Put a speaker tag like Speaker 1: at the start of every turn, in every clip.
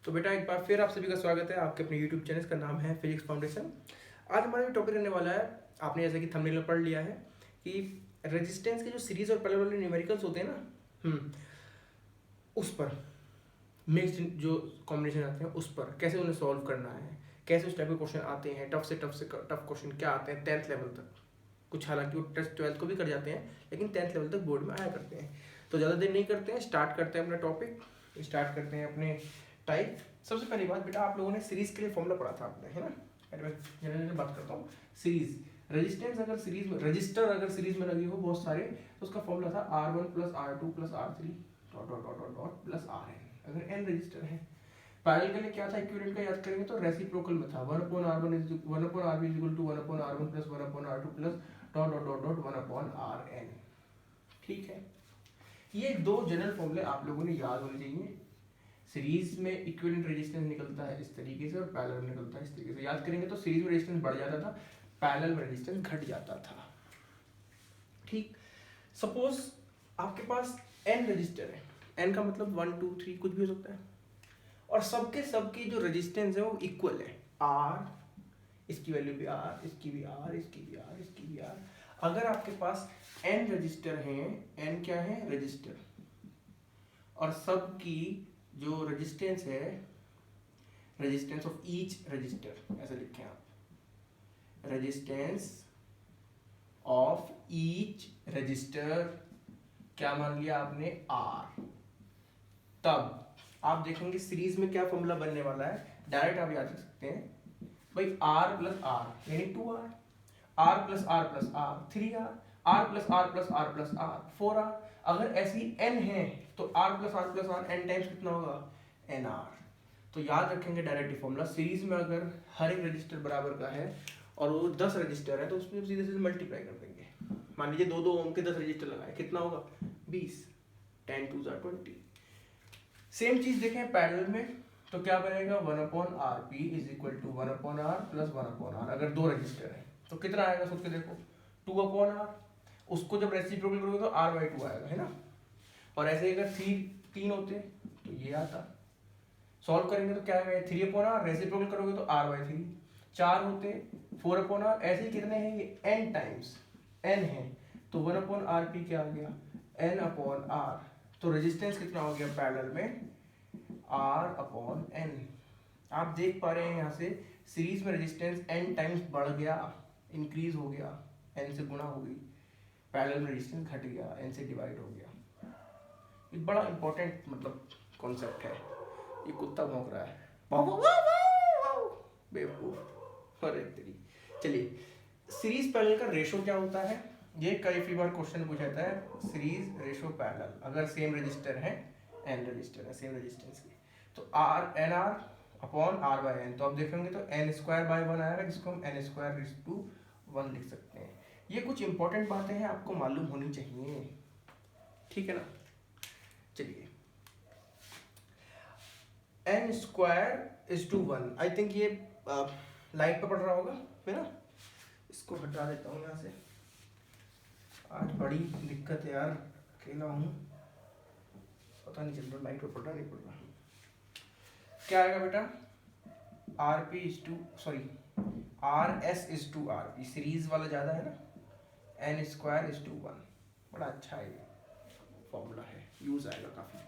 Speaker 1: तो बेटा एक बार फिर आप सभी का स्वागत है आपके अपने यूट्यूब चैनल का नाम है फिजिक्स फाउंडेशन। आज हमारा जो टॉपिक रहने वाला है, आपने जैसे कि थंबनेल में पढ़ लिया है कि रेजिस्टेंस के जो सीरीज और पैरेलल वाले न्यूमेरिकल्स होते हैं ना, उस पर मिक्स्ड जो कॉम्बिनेशन आते हैं उस पर कैसे उन्हें सॉल्व करना है, कैसे उस टाइप के क्वेश्चन आते हैं, टफ से टफ क्वेश्चन क्या आते हैं 10th लेवल तक। कुछ हालांकि वो टेस्ट 12th को भी कर जाते हैं, लेकिन 10th लेवल तक बोर्ड में आया करते हैं। तो ज़्यादा देर नहीं करते हैं, स्टार्ट करते हैं अपना टॉपिक, स्टार्ट करते हैं अपने टाइप। सबसे पहली बात बेटा, आप लोगों ने सीरीज के लिए फॉर्मूला पढ़ा था आपने, है ना। पहले मैं जनरली बात करता हूँ। सीरीज रेजिस्टेंस अगर सीरीज में, रजिस्टर अगर सीरीज में लगी हो बहुत सारे, तो उसका फॉर्मूला था R1 plus R2 plus R3 dot dot dot dot dot plus Rn, अगर n रजिस्टर है। पैरेलल के लिए क्या था, इक्विवेलेंट का याद करेंगे तो रेसिप्रोकल में था 1/R1 is 1/RB is equal to 1/R1 plus 1/R2 plus dot dot dot dot 1/Rn। ठीक है, ये दो जनरल फॉर्मूले आप लोगों ने याद होने चाहिए। सीरीज में इक्विवेलेंट रेजिस्टेंस निकलता है इस तरीके से और पैरेलल में निकलता है इस तरीके से। याद करेंगे तो सीरीज में रेजिस्टेंस बढ़ जाता था, पैरेलल में रेजिस्टेंस घट जाता था। ठीक, सपोज आपके पास n रजिस्टर है, n का मतलब 1 2 3 कुछ भी हो सकता है, और सबके सबकी जो रेजिस्टेंस है वो इक्वल है। r, इसकी वैल्यू भी r, इसकी भी r, इसकी भी r, इसकी भी r। अगर आपके पास n रजिस्टर हैं, n क्या है रजिस्टर, और सबकी जो रेजिस्टेंस है, रेजिस्टेंस ऑफ ईच रजिस्टर, ऐसे लिखें आप, रेजिस्टेंस ऑफ ईच रजिस्टर क्या मान लिया आपने r। तब आप देखेंगे सीरीज में क्या फॉर्मूला बनने वाला है, डायरेक्ट आप याद रख सकते हैं भाई r प्लस r यानी 2r, r plus r plus r 3r, r plus r plus r plus r 4r। अगर ऐसी n है तो r plus r plus r n times कितना होगा nr। तो याद रखेंगे डायरेक्ट फॉर्मूला, सीरीज में अगर हर एक रजिस्टर बराबर का है और वो 10 रजिस्टर है तो उसमें सीधे सीधे मल्टीप्लाई कर देंगे। मान लीजिए 2 2 ओम के 10 रजिस्टर लगाए, कितना होगा 20, 10 2 20। सेम चीज देखें पैरेलल में, तो क्या बनेगा 1/Rp is equal to 1/R plus 1/R। अगर 2 रजिस्टर है तो कितना आएगा सोच के देखो, 2/R। उसको जब रेसिप्रोकल करोगे तो R/2 आएगा, है ना। और ऐसे अगर 3 होते तो ये आता, सॉल्व करेंगे तो क्या आएगा 3/R, रेसिप्रोकल करोगे तो R/3। 4 होते 4/R, ऐसे ही कितने हैं ये n टाइम्स n है, तो 1/Rp क्या आ गया n/R। तो रेजिस्टेंस कितना हो गया पैरेलल में R/n। आप देख पा रहे हैं यहाँ से सीरीज में रेजिस्टेंस n टाइम्स बढ़ गया, इंक्रीज हो गया, n से गुणा हो गई। पैरेलल में रेजिस्टेंस घट गया, n से डिवाइड हो गया। एक बड़ा इंपॉर्टेंट मतलब कॉन्सेप्ट है। ये कुत्ता भौंक रहा है, बेवकूफ, अरे तेरी। चलिए, सीरीज पैरेलल का रेशो क्या होता है, ये कई बार क्वेश्चन पूछा जाता है। सीरीज रेशो पैरेलल, अगर सेम रजिस्टर है, n रजिस्टर है सेम रेजिस्टेंस के, तो r nr अपॉन r/n। तो आप देखेंगे तो n²/1 आएगा, जिसको हम n² 1 लिख सकते हैं। ये कुछ इंपॉर्टेंट बातें हैं, आपको मालूम होनी चाहिए, ठीक है ना। चलिए, n² 1, आई थिंक ये लाइट पे पड़ रहा होगा, है ना। इसको हटा देता हूँ यहाँ से, आज बड़ी दिक्कत है यार, अकेला हूँ, पता नहीं चल रहा लाइट पे पड़ रहा नहीं पड़ रहा। क्या आएगा बेटा, Rp is to sorry Rs is to Rp, series वाला ज़्यादा है ना, n² इज टू 1। बड़ा अच्छा है ये फॉर्मूला है, यूज आएगा काफ़ी।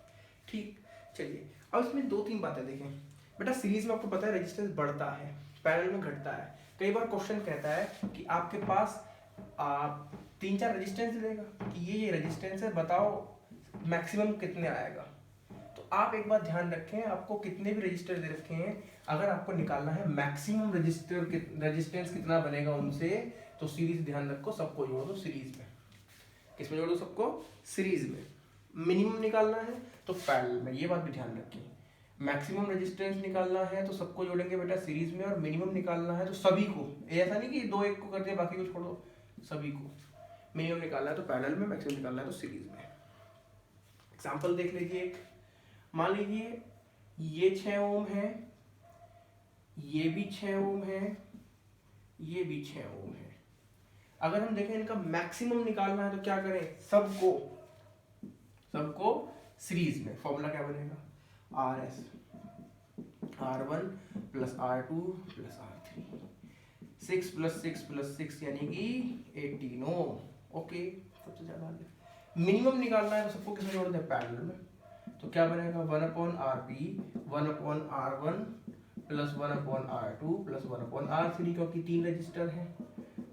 Speaker 1: ठीक, चलिए अब इसमें 2-3 बातें देखें। बेटा सीरीज में आपको पता है रेजिस्टेंस बढ़ता है, पैरेलल में घटता है। कई बार क्वेश्चन कहता है कि आपके पास 3-4 रेजिस्टेंस देगा कि ये रेजिस्टेंस है, बताओ मैक्सिमम कितने आएगा। तो आप एक बात ध्यान रखें, आपको कितने भी रजिस्टर दे रखे हैं, अगर आपको निकालना है मैक्सिमम रेजिस्टेंस कितना बनेगा उनसे, तो सीरीज ध्यान रखो, सबको जोड़ दो सीरीज में। किसमें जोड़ दो सबको, सीरीज में। मिनिमम निकालना है तो पैरेलल में, ये बात भी ध्यान रखें। मैक्सिमम रेजिस्टेंस निकालना है तो सबको जोड़ेंगे बेटा सीरीज में, और मिनिमम निकालना है तो सभी को, ऐसा नहीं कि 2 1 को कर दिया बाकी को छोड़ दो, सभी को। मिनिमम निकालना है तो पैरेलल में, मैक्सिमम निकालना है तो सीरीज में। एग्जांपल देख लीजिए एक, मान लीजिए ये 6 ओम है, ये भी 6 ओम है, ये भी 6 ओम है। अगर हम देखें इनका मैक्सिमम निकालना है तो क्या करें, सबको सीरीज में। फॉर्मूला क्या बनेगा, Rs R1 plus R2 plus R3, 6 plus 6 plus 6 यानी कि 18 ओम। ओके, सबसे ज़्यादा आगे मिनिमम निकालना है तो सबको किसमें जोड़ दें, पैरेलल में। तो क्या बनेगा 1/RP 1/R1 plus 1/R2 plus 1/R3, क्योंकि 3 रजिस्टर हैं।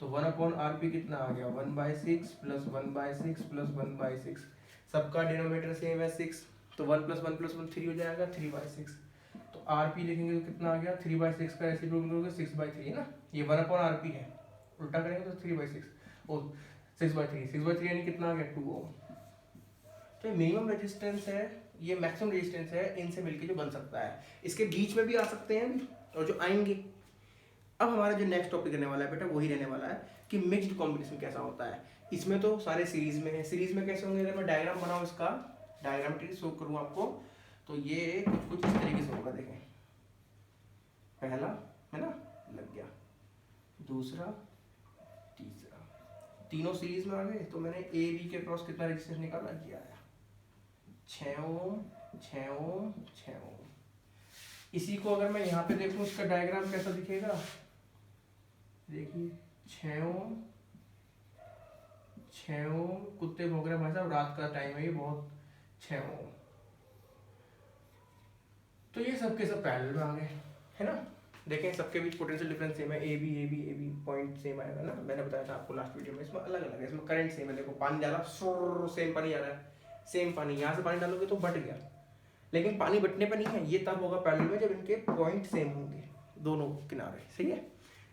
Speaker 1: तो 1/RP कितना आ गया 1/6 प्लस 1/6 प्लस 1/6, सबका डिनोमिनेटर सेम है 6, तो 1 प्लस 1 प्लस 1 3 हो जाएगा 3/6। तो RP लिखेंगे तो कितना आ गया 3/6 का रेसिप्रोकल करोगे 6/3 है ना, ये 1/RP है, उल्टा करेंगे तो 3/6 और 6/3 यानी कितना आ गया 2 ओम। तो ये मिनिमम रेजिस्टेंस है, ये मैक्सिमम रेजिस्टेंस है, इनसे मिलके जो बन सकता है। इसके बीच में भी आ सकते हैं और जो आएंगे। अब हमारा जो नेक्स्ट टॉपिक रहने वाला है बेटा वही रहने वाला है कि मिक्स्ड कॉम्बिनेशन कैसा होता है। इसमें तो सारे सीरीज में है, सीरीज में कैसे होंगे, अगर मैं डायग्राम बनाऊं इसका डायग्राम शो करूं आपको, तो ये कुछ इस तरीके से होगा। देखें, पहला है ना लग गया, दूसरा, तीसरा, तीनों सीरीज में आ गए। तो मैंने ए बी के क्रॉस कितना रेजिस्टेंस निकाला, ये आया 6 ओम 6 ओम 6 ओम। इसी को अगर मैं यहाँ पे देखूं इसका डायग्राम कैसा दिखेगा, देखिए 6 ओम 6 ओम, कुत्ते भौंक रहे भाई साहब, रात का टाइम है ये बहुत, 6 ओम। तो ये सबके सब पैरेलल में आ गए है ना। देखें सबके बीच पोटेंशियल डिफरेंस सेम है, ए बी पॉइंट सेम आएगा ना, मैंने बताया था आपको लास्ट वीडियो में। इसमें अलग अलग है, इसमें करंट सेम है, देखो पानी डाला सेम पानी जा रहा है, सेम पानी, यहाँ से पानी डालोगे तो बट गया, लेकिन पानी बटने पर नहीं है, ये तब होगा पैरेलल में जब इनके पॉइंट सेम होंगे दोनों किनारे, सही है।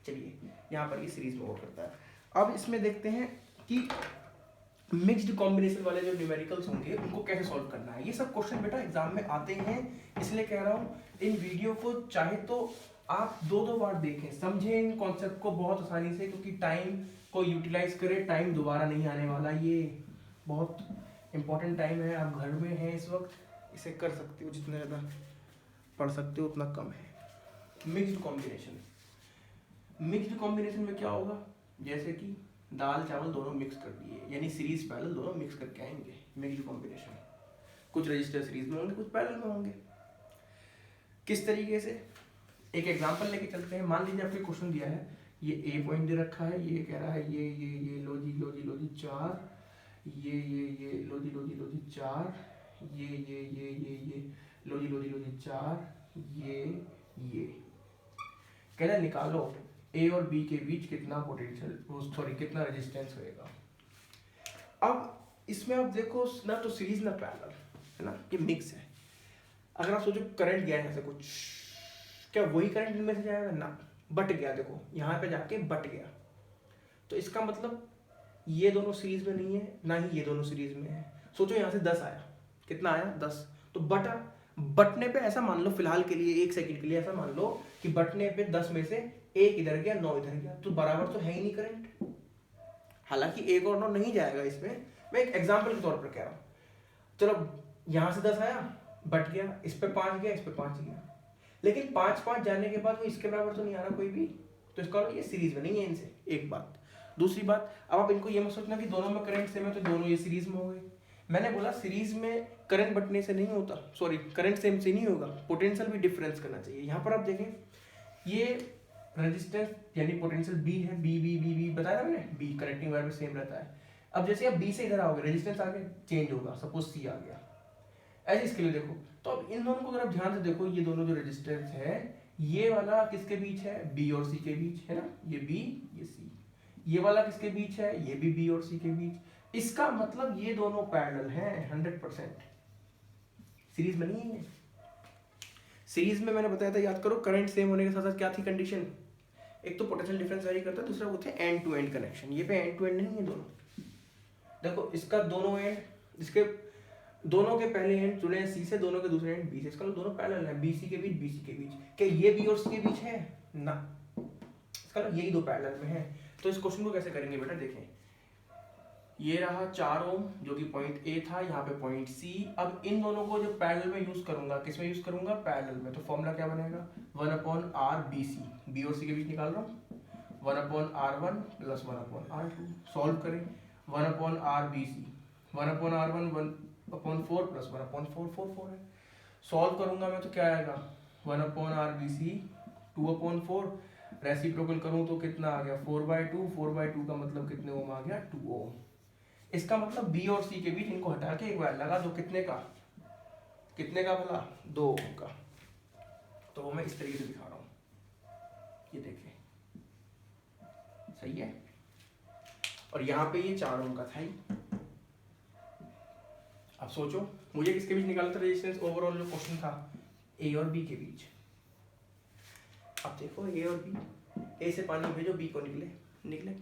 Speaker 1: चलिए यहाँ पर ये सीरीज में वर्क करता है। अब इसमें देखते हैं कि मिक्स्ड कॉम्बिनेशन वाले जो न्यूमेरिकल्स होंगे उनको कैसे सॉल्व करना है। ये सब क्वेश्चन बेटा एग्जाम में आते हैं, इसलिए कह रहा हूँ इन वीडियो को चाहे तो आप 2-2 बार देखें, समझें इन कॉन्सेप्ट को बहुत आसानी से, क्योंकि टाइम को यूटिलाइज करें, टाइम दोबारा नहीं आने वाला, ये बहुत इंपॉर्टेंट टाइम है। आप घर में हैं इस वक्त, इसे कर सकते हो, जितना ज़्यादा पढ़ सकते हो उतना कम है। मिक्स्ड कॉम्बिनेशन, मिक्स्ड कॉम्बिनेशन में क्या होगा, जैसे कि दाल चावल दोनों मिक्स कर दिए, यानी सीरीज पैरेलल दोनों मिक्स करके आएंगे मिक्स्ड कॉम्बिनेशन। कुछ रजिस्टर सीरीज में होंगे, कुछ पैरेलल में होंगे। किस तरीके से, एक एग्जांपल लेके चलते हैं। मान लीजिए आपको क्वेश्चन दिया है, ये ए पॉइंट दे रखा है, ये कह रहा है ये लो जी 4, ये लो जी 4, ये लो जी 4, ये कह रहा है निकालो ए और बी के बीच कितना पोटेंशियल कितना रेजिस्टेंस होएगा। अब इसमें आप देखो ना तो सीरीज ना पैरेलल है ना, ये मिक्स है। अगर आप सोचो करंट गया है ऐसे कुछ, क्या वही करंट इनमें से जाएगा ना, बट गया, देखो यहाँ पे जाके बट गया, तो इसका मतलब ये दोनों सीरीज में नहीं है, ना ही ये दोनों सीरीज में है। सोचो यहाँ से 10 आया, कितना आया 10, तो बटा, बटने पे ऐसा मान लो फिलहाल के लिए 1 सेकंड के लिए ऐसा मान लो कि बटने पे 10 में से 1 इधर गया 9 इधर गया, तो बराबर तो है ही नहीं करंट। हालांकि 1 और 9 नहीं जाएगा इसमें, मैं एक एग्जांपल के तौर पर कह रहा हूँ। चलो यहाँ से 10 आया बट गया, इस पे 5 गया, इस पे 5 गया, लेकिन 5 जाने के बाद वो इसके बराबर तो नहीं आ रहा कोई भी, तो इसका ये सीरीज में नहीं है इनसे, एक बात। दूसरी बात, अब आप इनको ये मत सोचना कि दोनों में करंट सेम है तो दोनों ये सीरीज में हो गए। मैंने बोला सीरीज में करंट बटने से नहीं होता, सॉरी करंट सेम से नहीं होगा, पोटेंशियल भी डिफरेंस करना चाहिए। यहाँ पर आप देखें ये रेजिस्टेंस यानी पोटेंशियल बी है, बी बताया मैंने, बी कनेक्टिंग वायर में सेम रहता है। अब जैसे आप बी से इधर आओगे रेजिस्टेंस आगे चेंज होगा, सपोज सी आ गया, ऐसे इसके लिए देखो। तो अब इन दोनों को अगर आप ध्यान से देखो, ये दोनों जो रेजिस्टेंस है ये वाला किसके बीच है, बी और सी के बीच है ना, ये बी ये सी। ये वाला किसके बीच है, ये भी बी और सी के बीच। इसका मतलब ये दोनों पैरेलल हैं 100%, सीरीज में नहीं है। सीरीज में मैंने बताया था, याद करो, करंट सेम होने के साथ साथ क्या थी कंडीशन, एक तो पोटेंशियल डिफरेंस वेरी करता है, दूसरा वो थे एंड टू एंड कनेक्शन। ये पे एंड टू एंड नहीं है दोनों, देखो इसका दोनों एंड, इसके दोनों के पहले एंड जुड़े हैं सी से, दोनों के दूसरे एंड बी से, इसका दोनों पैरेलल है, बीसी के बीच बीसी के बीच। क्या ये बी और सी के बीच है ना, इसका यही दो पैरेलल में है। तो इस क्वेश्चन को कैसे करेंगे बेटा, देखें ये रहा 4 ओम जो कि पॉइंट ए था, यहाँ पे पॉइंट सी। अब इन दोनों को जो पैरेलल में यूज करूंगा, किस में यूज करूंगा, पैरेलल में। तो फॉर्मूला क्या बनेगा 1/r BC, बी और सी के बीच निकाल रहा हूँ, 1/r1 प्लस 1/r2। सॉल्व करें, 1/r BC 1/r1 1/4 प्लस 1/4 4 है। सॉल्व करूंगा मैं तो क्या आएगा 1/RBC 2/4, रेसिप्रोकल करूं तो कितना आ गया 4/2, 4/2 का मतलब कितने ओम आ गया 2 ओम। इसका मतलब बी और सी के बीच इनको हटा के एक बार लगा दो, कितने का भला 2 ओम का। तो मैं इस तरीके से दिखा रहा हूं, ये देखिए सही है। और यहाँ पे ये 4 ओम का था ही। अब सोचो मुझे किसके बीच निकालना था रेजिस्टेंस, ओवरऑल जो क्वेश्चन था ए और बी के बीच। अब देखो ए और बी, ए से पानी भेजो बी को निकले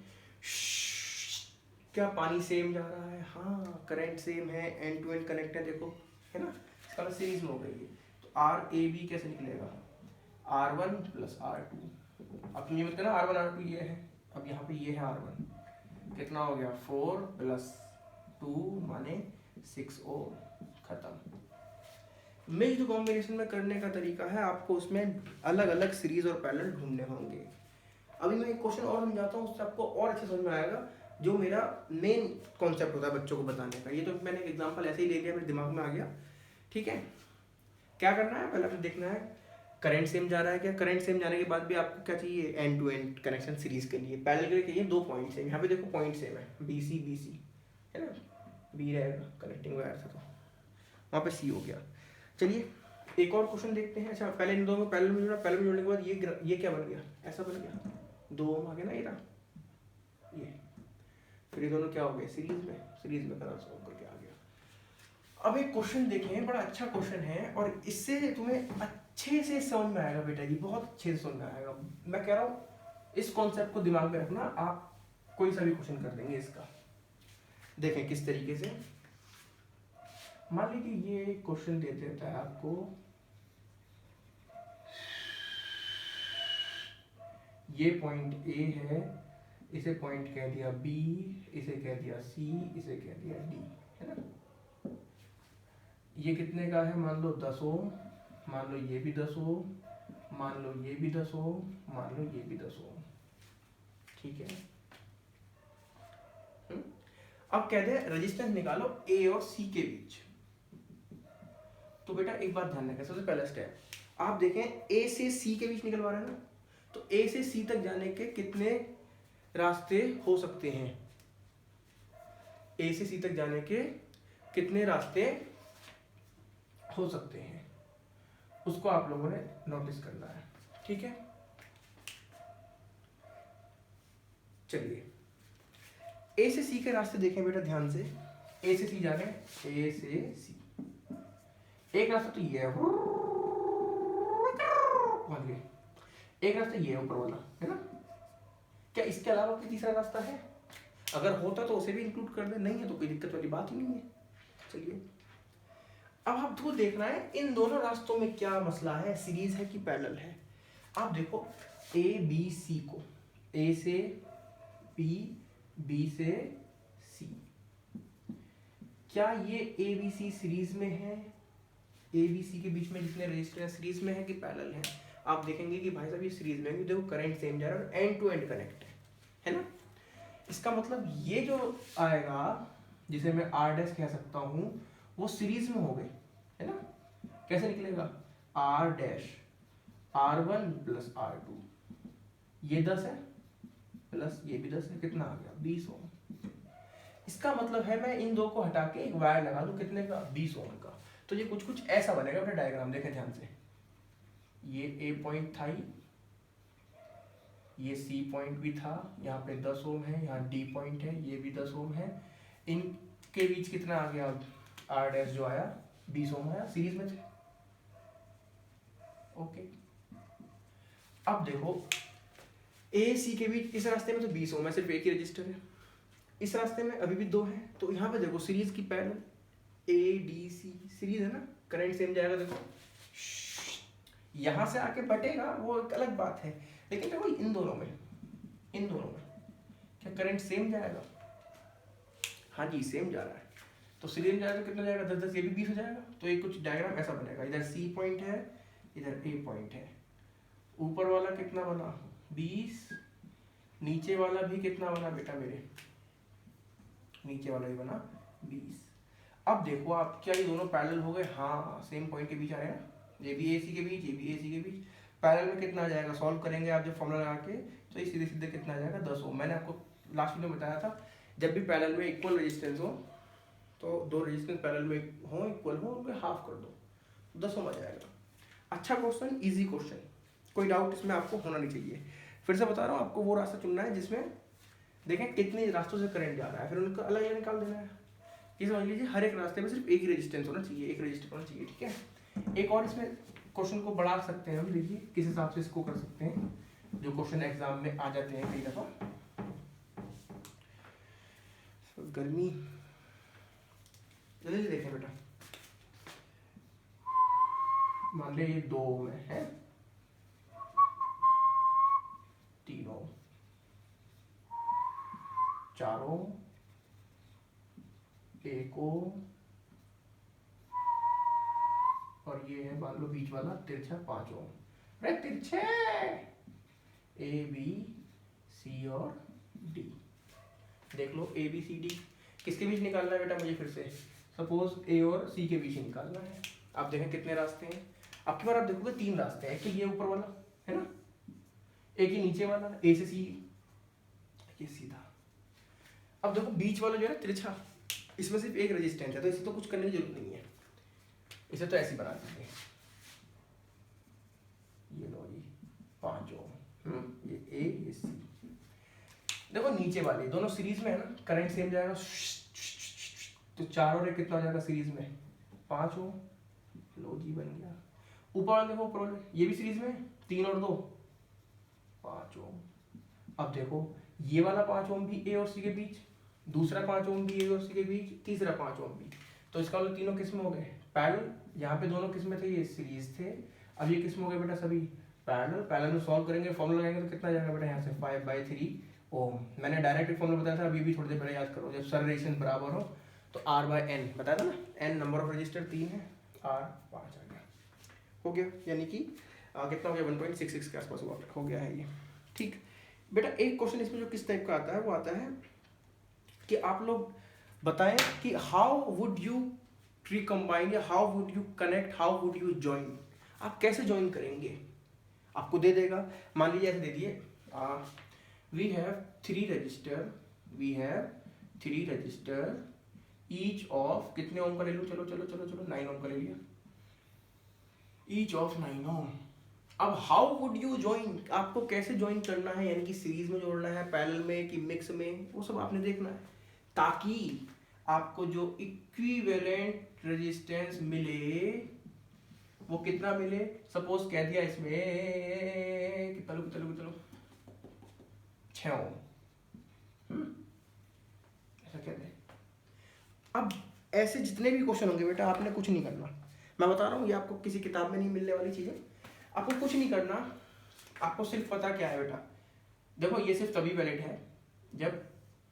Speaker 1: क्या पानी सेम जा रहा है, हाँ करंट सेम है, एंड टू एंड कनेक्ट है, देखो है ना, इसका सीरीज में हो गई है। तो आर ए बी कैसे निकलेगा, R1 + R2। अब तुम ये मत कहना R1 R2 ये है, अब यहाँ पे ये है R1, कितना हो गया 4 + 2 माने 6 ओम, खत्म। मिक्स्ड कॉम्बिनेशन में करने का तरीका है, आपको उसमें अलग अलग सीरीज और पैरेलल ढूंढने होंगे। अभी मैं एक क्वेश्चन और समझाता हूँ, उससे आपको और अच्छे समझ में आएगा, जो मेरा मेन कॉन्सेप्ट होता है बच्चों को बताने का। ये तो मैंने एक एग्जांपल ऐसे ही ले लिया, मेरे दिमाग में आ गया, ठीक है। क्या करना है, पहले आपको देखना है करंट सेम जा रहा है क्या। करंट सेम जाने के बाद भी आपको क्या चाहिए, end to end connection series के लिए, पैरेलल के लिए चाहिए 2 पॉइंट सेम। यहाँ पे देखो पॉइंट सेम है, BC BC है ना, बी रहेगा कनेक्टिंग वायर था, तो वहाँ पे सी हो गया। चलिए एक और क्वेश्चन देखते हैं। अच्छा पहले इन दोनों को पैरेलल में जोड़ा, पैरेलल में जोड़ने के बाद ये क्या बन गया, ऐसा बन गया 2 ओम आ गया ना, ये फिर ये दोनों क्या हो गए सीरीज में कलर सॉल्व करके आ गया। अब एक क्वेश्चन देखें, बड़ा अच्छा क्वेश्चन है और इससे तुम्हें अच्छे से समझ में आएगा बेटा जी, बहुत अच्छे से समझ में आएगा। मैं कह रहा हूँ इस कॉन्सेप्ट को दिमाग में रखना, आप कोई सा भी क्वेश्चन कर देंगे इसका। देखें किस तरीके से, मान लीजिए ये क्वेश्चन दे देता है आपको, ये पॉइंट ए है, इसे पॉइंट कह दिया बी, इसे कह दिया सी, इसे कह दिया डी, है ना। ये कितने का है, मान लो 10 ओम, मान लो ये भी 10 ओम, मान लो ये भी 10 ओम, मान लो ये भी 10 ओम, ठीक है। अब कहते हैं रेजिस्टेंस निकालो ए और सी के बीच। तो बेटा एक बात ध्यान रखें, सबसे पहला स्टेप आप देखें ए से सी के बीच निकलवा रहे हैं ना, तो ए से सी तक जाने के कितने रास्ते हो सकते हैं, ए से सी तक जाने के कितने रास्ते हो सकते हैं, उसको आप लोगों ने नोटिस करना है, ठीक है। चलिए ए से सी के रास्ते देखें बेटा ध्यान से, ए से सी जा रहे हैं, ए से सी एक रास्ता तो ये है, एक रास्ता ये है ऊपर वाला, है ना। क्या इसके अलावा कोई तीसरा रास्ता है, अगर होता तो उसे भी इंक्लूड कर दे, नहीं है तो कोई दिक्कत वाली बात ही नहीं है। चलिए अब आपको देखना है इन दोनों रास्तों में क्या मसला है, सीरीज है कि पैरेलल है। आप देखो ए बी सी को, ए से बी, बी से सी, क्या ये ए बी सी सीरीज में है, ए बी सी के बीच में जितने रेजिस्टेंस सीरीज में है कि पैरेलल है। आप देखेंगे कि भाई साहब ये सीरीज में है, देखो करंट सेम जा रहा है और एंड टू एंड कनेक्ट है ना। इसका मतलब ये जो आएगा जिसे मैं आर डैश कह सकता हूँ वो सीरीज में हो गए, है ना। कैसे निकलेगा, आर डैश R1 + R2, ये 10 है प्लस ये भी 10 है, कितना आ गया 20 ओम। इसका मतलब है मैं इन दो को हटा के एक वायर लगा दूं, कितने का 20 ओम का। तो ये कुछ ऐसा बनेगा अपना डायग्राम, देखें ध्यान से, ये ए पॉइंट था ही, ये सी पॉइंट भी था, यहाँ पे 10 ओम है, यहाँ डी पॉइंट है, ये भी 10 ओम है, इनके बीच कितना आ गया आर डैश जो आया 20 ओम आया, सीरीज में थे। ओके अब देखो ए सी के बीच इस रास्ते में तो 20 ओम है, सिर्फ एक ही रजिस्टर है, इस रास्ते में अभी भी 2 है, तो यहाँ पे देखो सीरीज की parallel A D C series है ना, करंट सेम जाएगा। देखो यहाँ से आके बटेगा वो एक अलग बात है, लेकिन देखो इन दोनों में क्या करंट सेम जाएगा, हाँ जी सेम जा रहा है, तो सीरीज जाएगा तो कितना जाएगा 10 10, ये भी 20 हो जाएगा। तो एक कुछ डायग्राम ऐसा बनेगा, इधर सी पॉइंट है, इधर ए पॉइंट है, ऊपर वाला कितना बना 20, नीचे वाला भी कितना बना बेटा मेरे, नीचे वाला भी बना 20। अब देखो आप क्या ये दोनों पैरेलल हो गए, हाँ सेम पॉइंट के बीच आ रहे हैं ना, ये भी ए सी के बीच, ये भी ए सी के बीच। पैरेलल में कितना आ जाएगा, सॉल्व करेंगे आप जब फॉर्मूला लगा के, तो ये सीधे सीधे कितना आ जाएगा 10 ओम। मैंने आपको लास्ट वीडियो में बताया था जब भी पैरेलल में इक्वल रेजिस्टेंस हो तो दो रेजिस्टेंस पैरेलल में हो, इक्वल हो, उनको हाफ कर दो, 10 ओम आ जाएगा। अच्छा क्वेश्चन, इजी क्वेश्चन, कोई डाउट इसमें आपको होना नहीं चाहिए। फिर से बता रहा हूँ, आपको वो रास्ता चुनना है जिसमें देखें कितने रास्तों से करंट जा रहा है, फिर उनका अलग अलग निकाल देना है। ये समझ लीजिए हर एक रास्ते में सिर्फ एक ही रेजिस्टेंस होना चाहिए, एक रजिस्टर होना चाहिए, ठीक है। एक और इसमें क्वेश्चन को बढ़ा सकते हैं हम, देखिए किस हिसाब से इसको कर सकते हैं, जो क्वेश्चन एग्जाम में आ जाते हैं कई दफा। गर्मी जल्दी देखें बेटा, मान लिया ये 2 में है, 3 ओम, 4 ओम, 1 ओम, और ये है मान लो बीच वाला तिरछा 5 ओम। अरे तिरछे ए बी सी और डी, देख लो ए बी सी डी किसके बीच निकालना है बेटा मुझे, फिर से सपोज ए और सी के बीच निकालना है। आप देखें कितने रास्ते हैं, आपकी बार आप देखोगे 3 रास्ते हैं, एक ये ऊपर वाला है ना, एक ही नीचे वाला ए से सी, ये सीधा। अब देखो बीच वाला जो है तिरछा, इसमें सिर्फ एक रेजिस्टेंस है, तो इसे तो कुछ करने की जरूरत नहीं है, इसे तो ऐसे बना दीजिए, ये लो जी 5 ओम, ये ए ये सी। देखो नीचे वाले दोनों सीरीज में है ना, करंट सेम जाएगा, तो 4 और 1 कितना हो जाएगा सीरीज में 5 ओम, लो जी बन गया। ऊपर वाले देखो, ऊपर वाले ये भी सीरीज में 3 और 2 5 ओम। अब देखो ये वाला 5 ओम भी ए और सी के बीच, दूसरा 5 ओम भी ए और सी के बीच, तीसरा 5 ओम भी, तो इसका मतलब तीनों किस्म हो गए पैरेलल। यहाँ पे दोनों किस्में थे, ये सीरीज थे, अब ये किस्म हो गए बेटा सभी पैरेलल। पैरेलल में सॉल्व करेंगे, फॉर्मूला लगाएंगे तो कितना जाएगा बेटा यहाँ से 5/3 ओम। मैंने डायरेक्ट फॉर्मूला बताया था, अभी भी थोड़ी देर पहले याद करो, जब सर रेजिस्टेंस बराबर हो तो R/N बताया था ना, N नंबर ऑफ रजिस्टर 3 है, R 5 आ गया, हो गया, यानी कि कितना हो गया 1.66 के आसपास हो गया है ये, ठीक। बेटा एक क्वेश्चन इसमें जो किस टाइप का आता है, वो आता है कि आप लोग बताएं कि हाउ वुड यू रिकम्बाइन या how would you connect, how would you join, आप कैसे ज्वाइन करेंगे। आपको दे देगा, मान लीजिए ऐसे दे दिए, we have 3 register, we have 3 register each of, कितने ओम का ले लूँ, चलो चलो चलो चलो 9 ओम का ले लिया, ईच ऑफ 9 ओम। अब हाउ वुड यू ज्वाइन, आपको कैसे ज्वाइन करना है, यानी कि सीरीज में जोड़ना है, पैरेलल में कि मिक्स में, वो सब आपने देखना है, ताकि आपको जो इक्विवेलेंट रेजिस्टेंस मिले वो कितना मिले। सपोज कह दिया इसमें कितना 6 ओम, ऐसा कहते हैं। अब ऐसे जितने भी क्वेश्चन होंगे बेटा, आपने कुछ नहीं करना, मैं बता रहा हूँ, ये आपको किसी किताब में नहीं मिलने वाली चीजें, आपको कुछ नहीं करना, आपको सिर्फ पता क्या है बेटा, देखो ये सिर्फ तभी वैलिड है जब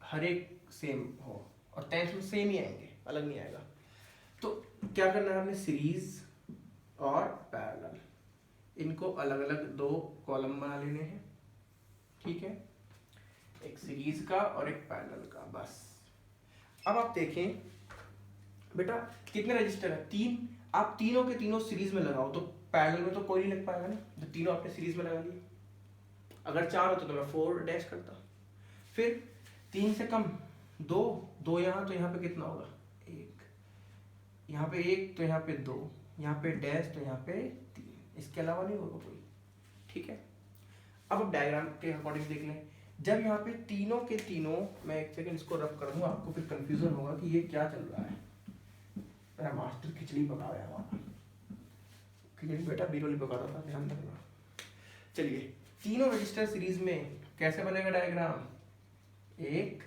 Speaker 1: हर एक सेम हो, और 10th में सेम ही आएंगे, अलग नहीं आएगा। तो क्या करना है आपने, सीरीज और पैरेलल, इनको अलग अलग 2 कॉलम बना लेने हैं, ठीक है, एक सीरीज का और एक पैरेलल का, बस। अब आप देखें बेटा कितने रजिस्टर है, 3, आप तीनों के तीनों सीरीज में लगाओ, तो पैरेलल में तो कोई नहीं लग पाएगा ना, तो तीनों आपने सीरीज में लगा लिए। अगर 4 होते तो मैं 4 डैश करता, फिर 3 से कम 2 यहाँ, तो यहाँ पे कितना होगा 1, यहाँ पे 1 तो यहाँ पे 2, यहाँ पे डैश तो यहाँ पे 3, इसके अलावा नहीं होगा कोई, ठीक है। अब डायग्राम के अकॉर्डिंग देख लें, जब यहाँ पे तीनों के तीनों, मैं एक सेकंड इसको रब कर दूंगा, आपको फिर कंफ्यूजन होगा कि ये क्या चल रहा है, मेरा मास्टर खिचड़ी पका रहा है हमारा, खिचड़ी बेटा बिरोली पका रहा था, ध्यान रखना। चलिए तीनों रजिस्टर सीरीज में कैसे बनेगा डायग्राम, 1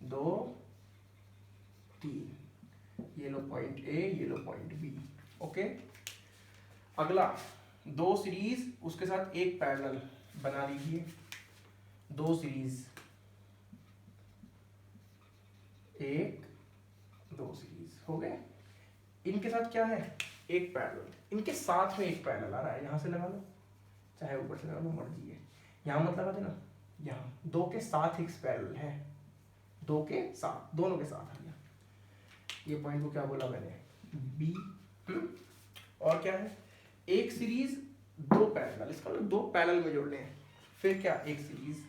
Speaker 1: 2 3, ये लो पॉइंट ए, ये लो पॉइंट बी, ओके। अगला 2 सीरीज, उसके साथ एक पैरेलल बना लीजिए, 2 सीरीज, 1 2 सीरीज हो गए। इनके साथ क्या है, एक पैरेलल, इनके साथ में एक पैरेलल आ रहा है, यहाँ से लगा लो चाहे ऊपर से लगा लो, मर्जी है, यहाँ मत लगा देना, यहाँ 2 के साथ एक पैरेलल है, 2 के साथ, दोनों के साथ आ गया। ये पॉइंट को क्या बोला मैंने, बी, और क्या है, एक सीरीज दो पैरेलल, इसका मतलब दो पैरेलल में जोड़ने हैं। फिर क्या, एक सीरीज,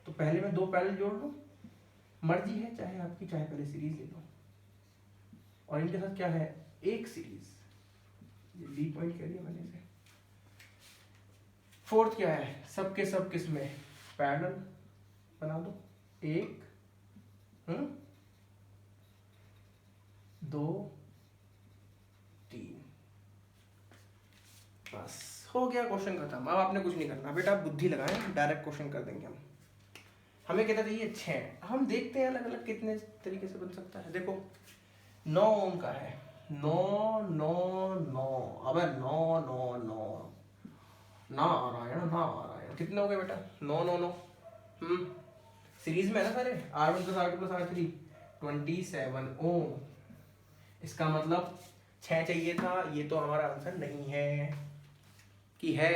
Speaker 1: तो पहले मैं दो पैरेलल जोड़ लूँ, मर्जी है चाहे आपकी, चाहे पहले सीरीज ले लो, और इनके साथ क्या है, एक सीरीज, ये बी पॉइंट कह दिया मैंने इसे। फोर्थ क्या है, सबके सब किसमें पैरेलल बना दो, एक दो तीन, बस हो गया, क्वेश्चन खत्म। अब आपने कुछ नहीं करना बेटा, आप बुद्धि लगाएं, डायरेक्ट क्वेश्चन कर देंगे हम। हमें कितना चाहिए, 6। हम देखते हैं अलग अलग कितने तरीके से बन सकता है। देखो 9 ओम का है, 9 9 9, अबे 9 9 9 नारायण नारायण, कितने हो गए बेटा, 9 9 9, सीरीज में है ना सारे, R1 plus R2 plus R3, 27 ओम। इसका मतलब 6 चाहिए था, ये तो हमारा आंसर नहीं है कि है,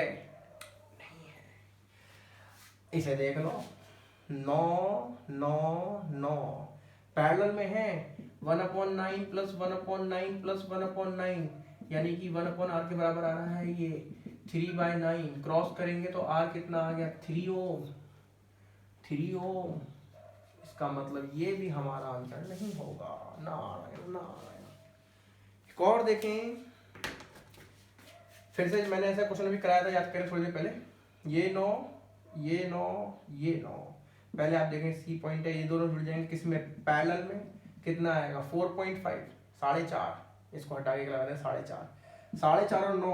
Speaker 1: नहीं है। इसे देख लो, 9 9 9 पैरेलल में है, 1/9 प्लस 1/9 प्लस 1/9, यानी कि 1/r के बराबर आ रहा है ये, 3/9 क्रॉस करेंगे तो r कितना आ गया, 3 ओम, 3 ओम। इसका मतलब ये भी हमारा आंसर नहीं होगा, नारायण नारायण। एक और देखें, फिर से मैंने ऐसा क्वेश्चन भी कराया था, याद करें थोड़ी देर पहले, ये 9 ये 9 ये 9, पहले आप देखें सी पॉइंट है, ये दोनों जुड़ जाएंगे किसमें, पैरेलल में, कितना आएगा 4.5, 4.5, इसको हटा के लगा दें 4.5, 4.5 और 9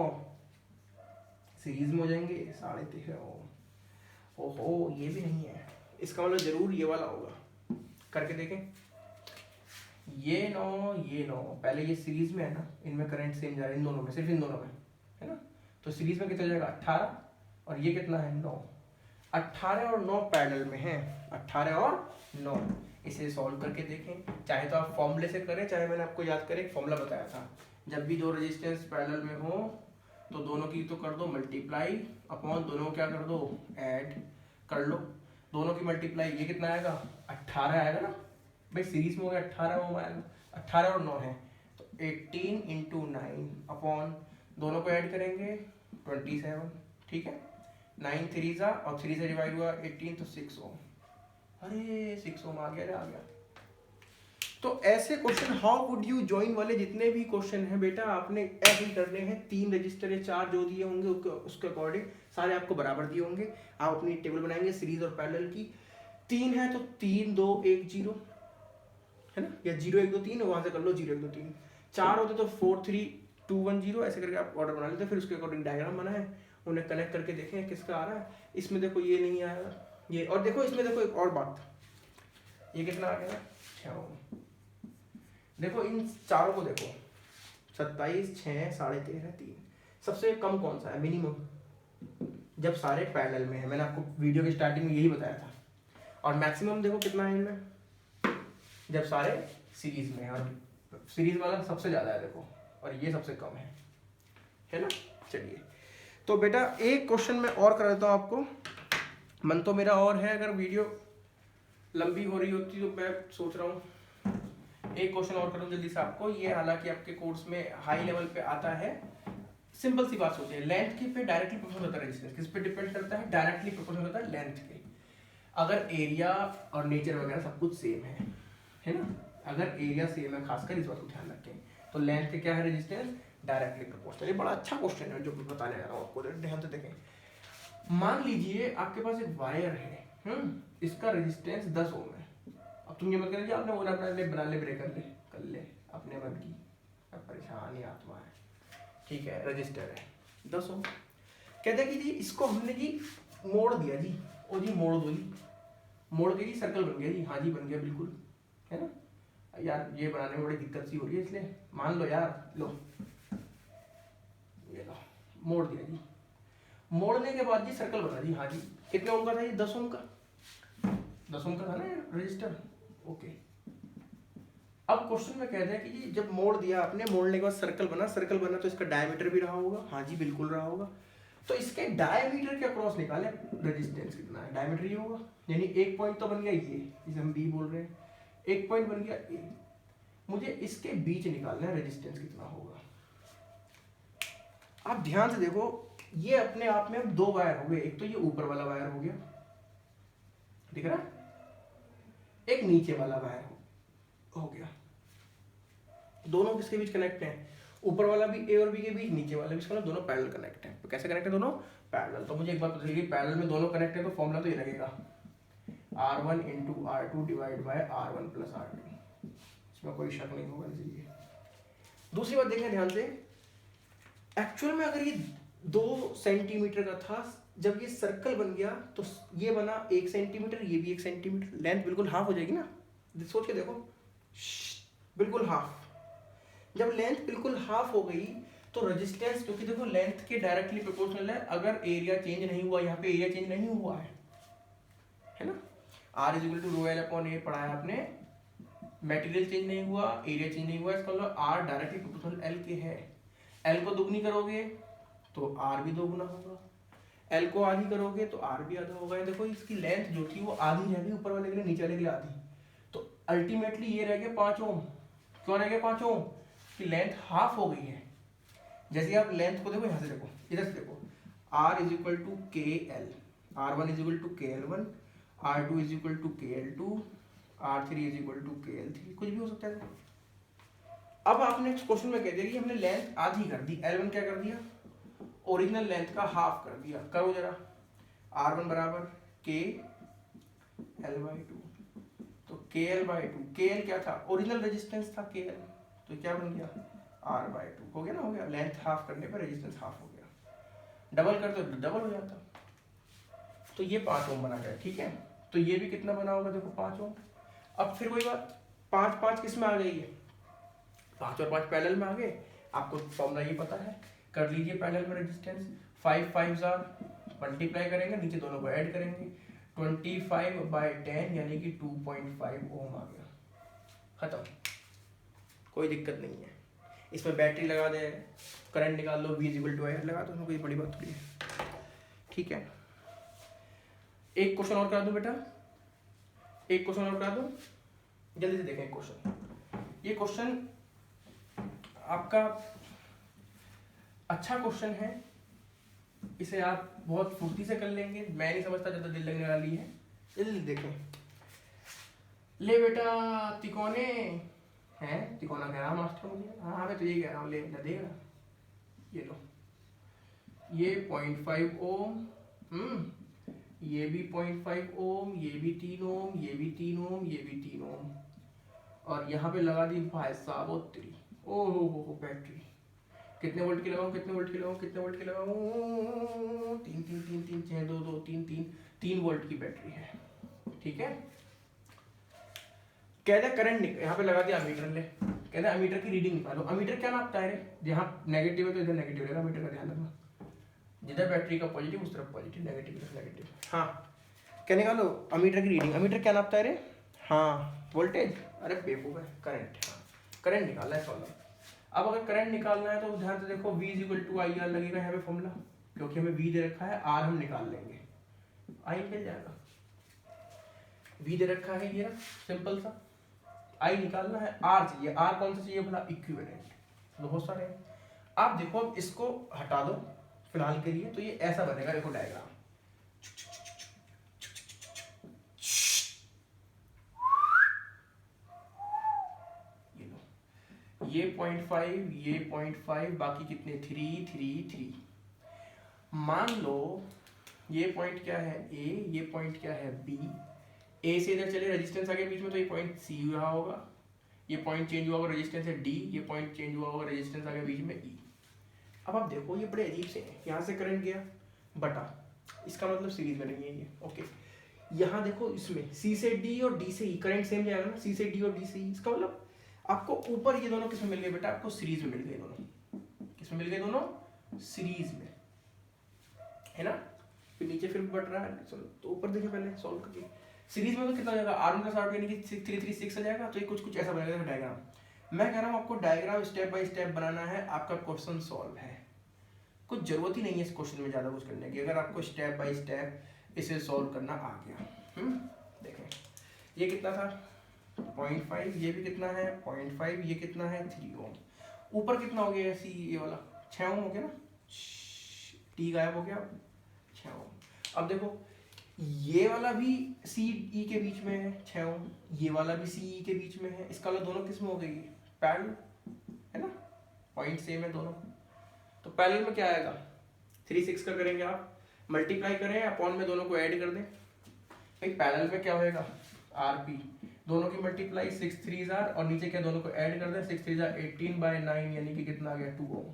Speaker 1: सीरीज में हो जाएंगे, 13.5 ओहो ये भी नहीं है, इसका मतलब जरूर ये वाला होगा, करके देखें, ये 9 ये 9, पहले ये सीरीज में है ना, इनमें करंट सेम जा रहा है, इन दोनों में, सिर्फ इन दोनों में है ना, तो सीरीज में कितना जाएगा 18, और ये कितना है 9, 18 और 9 पैरेलल में है, 18 और 9। इसे सॉल्व करके देखें, चाहे तो आप फॉर्मूले से करें, चाहे मैंने आपको याद करें, एक फॉर्मूला बताया था, जब भी दो रेजिस्टेंस पैरेलल में हो तो दोनों की तो कर दो मल्टीप्लाई, अपॉन दोनों क्या कर दो, ऐड कर लो, दोनों की मल्टीप्लाई, ये कितना आएगा 18 आएगा ना भाई, सीरीज में हो गया 18 ओम आएगा, 18 और 9 है तो 18 इंटू 9 अपॉन दोनों को ऐड करेंगे 27, ठीक है, 9 3 जा और 3 से डिवाइड हुआ 18 तो 6 ओम, अरे 6 ओम आ गया, आ गया। तो ऐसे question how would you join वाले जितने भी क्वेश्चन हैं बेटा, आपने ऐसे ही करने हैं, 3 रजिस्टर या 4 जो दिए होंगे उसके अकॉर्डिंग सारे आपको बराबर दिए होंगे, आप अपनी टेबल बनाएंगे सीरीज और पैरेलल की, 3 है तो 3 2 1 0 है ना, या 0 1 2 3, वहां से कर लो 0 1 2 3, 4 होते तो 4 3 2 1 0, ऐसे करके आप ऑर्डर बना लेते, फिर उसके अकॉर्डिंग डायग्राम बनाए, उन्हें कनेक्ट करके देखें किसका आ रहा है, इसमें देखो ये नहीं आया ये, और देखो इसमें देखो एक और बात, ये कितना आ गया 6 ओम, देखो इन चारों को देखो 27 6 13.5 3, सबसे कम कौन सा है, मिनिमम, जब सारे पैरेलल में है, मैंने आपको वीडियो की स्टार्टिंग में यही बताया था, और मैक्सिमम देखो कितना है इनमें, जब सारे सीरीज में है, और सीरीज वाला सबसे ज्यादा है देखो, और ये सबसे कम है ना। चलिए तो बेटा एक क्वेश्चन मैं और कर देता हूँ आपको, मन तो मेरा और है, अगर वीडियो लंबी हो रही होती तो मैं सोच रहा हूँ एक क्वेश्चन और करूँ जल्दी से आपको, ये हालांकि आपके कोर्स में हाई लेवल पे आता है, सिंपल सी बात सोचिए, लेंथ के पे डायरेक्टली प्रोपोर्शनल होता है रेजिस्टेंस, किस पे डिपेंड करता है, डायरेक्टली प्रोपोर्शनल होता है लेंथ के, अगर एरिया और नेचर वगैरह सब कुछ सेम है ना, अगर एरिया सेम है, खासकर इस बात को ध्यान रखें, तो लेंथ के क्या है रेजिस्टेंस, डायरेक्टली प्रोपोर्शनल। ये बड़ा अच्छा क्वेश्चन है जो बताने जा रहा हूँ आपको, ध्यान से देखें, मान लीजिए आपके पास एक वायर है, इसका रेजिस्टेंस 10 ओम है, अब तुम ये मत करें कि आपने बोला अपना ले बना ले ब्रेक कर ले अपने मन की, अब परेशानी आत्मा है, ठीक है, रजिस्टर है 10 ओम, कहते हैं कि जी इसको हमने जी मोड़ दिया जी, ओ जी मोड़ दो जी, मोड़ के जी सर्कल बन गया जी, हाँ जी बन गया बिल्कुल, है ना यार, ये बनाने में बड़ी दिक्कत सी हो रही है, इसलिए मान लो यार, लो ये लो मोड़ दिया जी, मोड़ने के बाद जी सर्कल बना जी, हाँ जी, कितने ओम का था ये, 10 ओम का, 10 ओम का था ना रजिस्टर, ओके। अब क्वेश्चन में कहते हैं कि जी जब मोड़ दिया आपने, मोड़ने के बाद सर्कल बना तो इसका डायमीटर भी रहा होगा, हाँ जी बिल्कुल रहा होगा, तो इसके डायमीटर के अक्रॉस निकाले रेजिस्टेंस कितना है, डायमीटर ये होगा, यानी एक पॉइंट तो बन गया ये, जिसे हम बी बोल रहे हैं, एक पॉइंट बन गया ए, मुझे इसके बीच निकालना है रेजिस्टेंस कितना होगा, आप ध्यान से देखो, ये अपने आप में अब दो वायर हो गए, एक तो ये ऊपर वाला वायर हो गया, दिख रहा है, एक नीचे वाला वायर हो गया, दोनों किसके बीच कनेक्ट हैं, ऊपर वाला भी ए और बी के बीच, नीचे वाला भी, इसका मतलब दोनों पैरेलल कनेक्ट है। तो कैसे कनेक्ट है दोनों? पैरेलल। तो मुझे एक बात पता चली, पैरेलल में दोनों कनेक्ट है तो फॉर्मूला तो ये लगेगा R1 × R2 divide by R1 + R2, इसमें कोई शक नहीं होगा चाहिए। दूसरी बात देखें ध्यान से, एक्चुअल में अगर ये 2 सेंटीमीटर का था, जब ये सर्कल बन गया तो ये बना 1 सेंटीमीटर, ये भी 1 सेंटीमीटर, लेंथ बिल्कुल हाफ हो जाएगी ना, सोच के देखो, बिल्कुल हाफ। जब लेंथ बिल्कुल हाफ हो गई तो रेजिस्टेंस, क्योंकि देखो लेंथ के डायरेक्टली प्रोपोर्शनल है, अगर एरिया चेंज नहीं हुआ, यहाँ पे एरिया चेंज नहीं हुआ है ना, R = ρl/A पढ़ा है आपने, मटेरियल चेंज नहीं हुआ, एरिया चेंज नहीं हुआ, इसका मतलब R डायरेक्टली प्रोपोर्शनल L के है। L को दुगनी करोगे तो R भी दोगुना होगा, L को आधी करोगे तो R भी आधा होगा। देखो इसकी लेंथ जो थी वो आधी रह गई, ऊपर वाले के लिए, नीचे वाले के लिए आधी, तो अल्टीमेटली ये रह गया 5 ओम। क्यों रह गया 5 ओम? कि लेंथ हाफ हो गई है। जैसे आप लेंथ को देखो, यहाँ से देखो, इधर से देखो, R = KL, R1 = KL1, R2 = KL2, R3 = KL3, कुछ भी हो सकता है। अब आपने क्वेश्चन में कह दिया कि हमने लेंथ आधी कर दी, L1 क्या कर दिया, ओरिजिनल लेंथ का हाफ कर दिया। करो जरा, R1 = KL/2, तो KL/2, KL क्या था, ओरिजिनल रेजिस्टेंस था KL, तो क्या बन गया R/2, हो गया ना, हो गया, लेंथ हाफ करने पर रेजिस्टेंस हाफ हो गया, डबल कर दो डबल हो जाता, तो ये 5 ओम बना गया। ठीक है, तो ये भी कितना बना होगा, देखो 5 ओम। अब फिर वही बात, 5 किस में आ गई है, 5 और 5 पैरेलल में आ गए, आपको फॉर्मूला ये पता है, कर लीजिए पैरेलल में रेजिस्टेंस, 5 5 मल्टीप्लाई करेंगे, नीचे दोनों को ऐड करेंगे, 25/10 यानी कि 2.5 ओम आ गया, खत्म, कोई दिक्कत नहीं है। इसमें बैटरी लगा दे, करंट निकाल लो, V = IR लगा दो, कोई बड़ी बात थोड़ी है। ठीक है, एक क्वेश्चन और करा दूं बेटा, एक क्वेश्चन और करा दूं, जल्दी से देखें क्वेश्चन। ये क्वेश्चन आपका अच्छा क्वेश्चन है, इसे आप बहुत फुर्ती से कर लेंगे, मैं नहीं समझता ज़्यादा दिल लगने वाली है। जल्दी देखें, ले बेटा तिकोने हैं, तिकोना कह रहा मास्टर मुझे, हाँ मैं तो ये कह रहा हूँ, ले देगा, ये लो, ये 0.5 ओम, ये भी 0.5 ओम, ये भी 3 ओम, ये भी 3 ओम, ये भी 3 ओम, और यहाँ पे लगा दी भाई साहब वो 3, ओ हो बैटरी, कितने वोल्ट की लगाऊं, कितने वोल्ट की लगाऊं, कितने वोल्ट की लगाऊं, 3 3 3 3 6 2 2 3 3 3 वोल्ट की बैटरी है। ठीक है, कहते हैं करंट यहाँ पे लगा दिया अमीटर, ले कहते हैं अमीटर की रीडिंग निकालो। अमीटर क्या नापता है रे, जहाँ नेगेटिव है तो इधर नेगेटिव रहेगा, अमीटर का ध्यान रखना, जिधर बैटरी का पॉजिटिव उस तरफ पॉजिटिव, नेगेटिव तरफ नेगेटिव। हाँ, क्या निकालो, अमीटर की रीडिंग। अमीटर क्या नापता है रे, हाँ वोल्टेज, अरे बेवकूफ है, करंट, हाँ करंट निकालना है फॉर्मूला। अब अगर करंट निकालना है तो ध्यान से देखो, V = IR लगेगा यहाँ पे फॉर्मूला, क्योंकि हमें V दे रखा है, R हम निकाल लेंगे, I मिल जाएगा, V दे रखा है ये सिंपल सा, I निकालना है, R चाहिए, R कौन सा चाहिए भला, इक्विवेलेंट, बहुत सारे हैं। आप देखो, अब इसको हटा दो फिलहाल के लिए, तो ये ऐसा बनेगा, देखो डायग्राम, ये 0.5, ये 0.5, बाकी कितने 3 3 3। मान लो ये पॉइंट क्या है A, ये पॉइंट क्या है B, A से इधर चले, रेजिस्टेंस आ गया बीच में, तो ये पॉइंट C रहा होगा, ये पॉइंट चेंज हुआ होगा, रेजिस्टेंस है D, ये पॉइंट चेंज हुआ होगा, रेजिस्टेंस आ गया बीच में E। अब आप देखो ये बड़े अजीब से हैं, यहाँ से करंट गया बटा, इसका मतलब सीरीज में नहीं है ये, ओके। यहाँ देखो इसमें C से D और D से E करंट सेम जाएगा ना, C से D और D से E, इसका मतलब आपको ऊपर ये दोनों किसमें मिल गए बेटा, आपको सीरीज में मिल गए दोनों, किसमें मिल गए दोनों, सीरीज में, है ना। फिर नीचे फिर बढ़ रहा है, चलो तो ऊपर देखिए पहले सॉल्व करके, सीरीज में तो कितना हो जाएगा, R1 + R2 यानी कि 336 आ जाएगा, तो ये कुछ ऐसा बनेगा डायग्राम। मैं कह रहा हूँ आपको डायग्राम स्टेप बाय स्टेप बनाना है, आपका क्वेश्चन सॉल्व है, कुछ जरूरत ही नहीं है इस क्वेश्चन में ज़्यादा कुछ करने की, अगर आपको स्टेप बाय स्टेप इसे सॉल्व करना आ गया। देखें ये कितना था 0.5, ये भी कितना है 0.5, ये कितना है 3 ओम, ऊपर कितना हो गया सी, ये वाला 6 ओम हो गया ना, टी गायब हो गया, 6 ओम। अब देखो ये वाला भी सी ई के बीच में है 6 ओम, ये वाला भी सी ई के बीच में है, इसका वाला दोनों किस में हो गई, पैरेलल है ना, पॉइंट सेम है दोनों। तो पैरेलल में क्या आएगा, 3 6 का करेंगे आप, मल्टीप्लाई करें अपॉन में दोनों को ऐड कर दें। भाई पैरेलल में क्या होएगा, आर पी, दोनों की मल्टीप्लाई 6 3 और नीचे क्या दोनों को ऐड कर दें, 6 3 18/9 यानी कि कितना आ गया 2 ओम।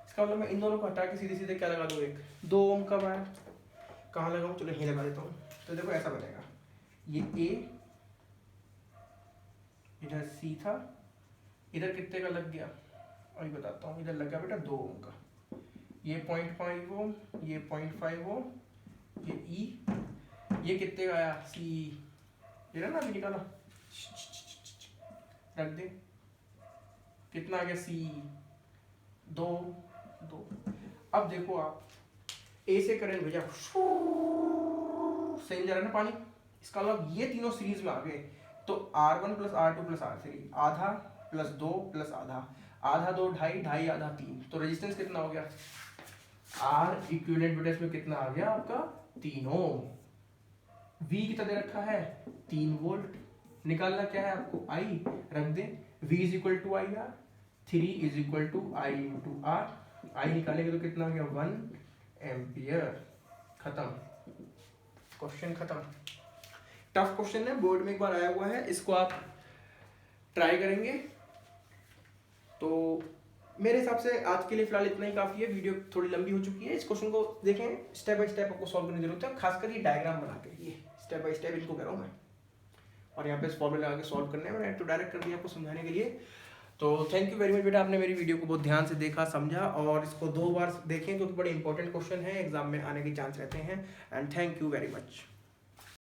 Speaker 1: इसका मतलब मैं इन दोनों को हटा के सीधे सीधे क्या लगा दूँ, एक 2 ओम का वायर कहाँ लगाऊँ, चलो यहीं लगा देता हूँ। तो देखो ऐसा बनेगा, ये ए, इधर सी था, इधर कितने का लग गया अभी बताता हूँ, इधर लग गया बेटा 2 ओम का, ये 0.5 ओम, ये 0.5 ओम, ये ई, ये कितने का आया सी, ये ना अभी निकाला, रख दे, कितना आ गया सी 2 2। अब देखो आप ए से करेंट भेजा, सही जा रहा है ना पानी, इसका मतलब ये तीनों सीरीज में आ गए। तो R1 + R2 + R3, आधा प्लस 2 प्लस आधा, आधा 2 2.5, 2.5 आधा 3, तो रेजिस्टेंस कितना हो गया, R इक्विवेलेंट बेटा इसमें कितना आ गया आपका 3 ओम। V कितना दे रखा है 3 वोल्ट, निकालना क्या है आपको I, रख दे V = IR, 3 = I × R, I निकालेंगे तो कितना आ गया 1 एम्पियर। खत्म, क्वेश्चन खत्म। टफ क्वेश्चन है, बोर्ड में एक बार आया हुआ है, इसको आप ट्राई करेंगे। तो मेरे हिसाब से आज के लिए फिलहाल इतना ही काफ़ी है, वीडियो थोड़ी लंबी हो चुकी है। इस क्वेश्चन को देखें, स्टेप बाय स्टेप आपको सॉल्व करने की जरूरत है, खासकर ये डायग्राम बना के, ये स्टेप बाय स्टेप इनको कह रहा हूँ मैं, और यहाँ पे इस फॉर्मूला लगा के सॉल्व करने हैं, मैंने तो डायरेक्ट कर दिया आपको समझाने के लिए। तो थैंक यू वेरी मच बेटा, आपने मेरी वीडियो को बहुत ध्यान से देखा समझा, और इसको 2 बार देखें क्योंकि बड़े इंपॉर्टेंट क्वेश्चन है, एग्जाम में आने के चांस रहते हैं। And thank you very much.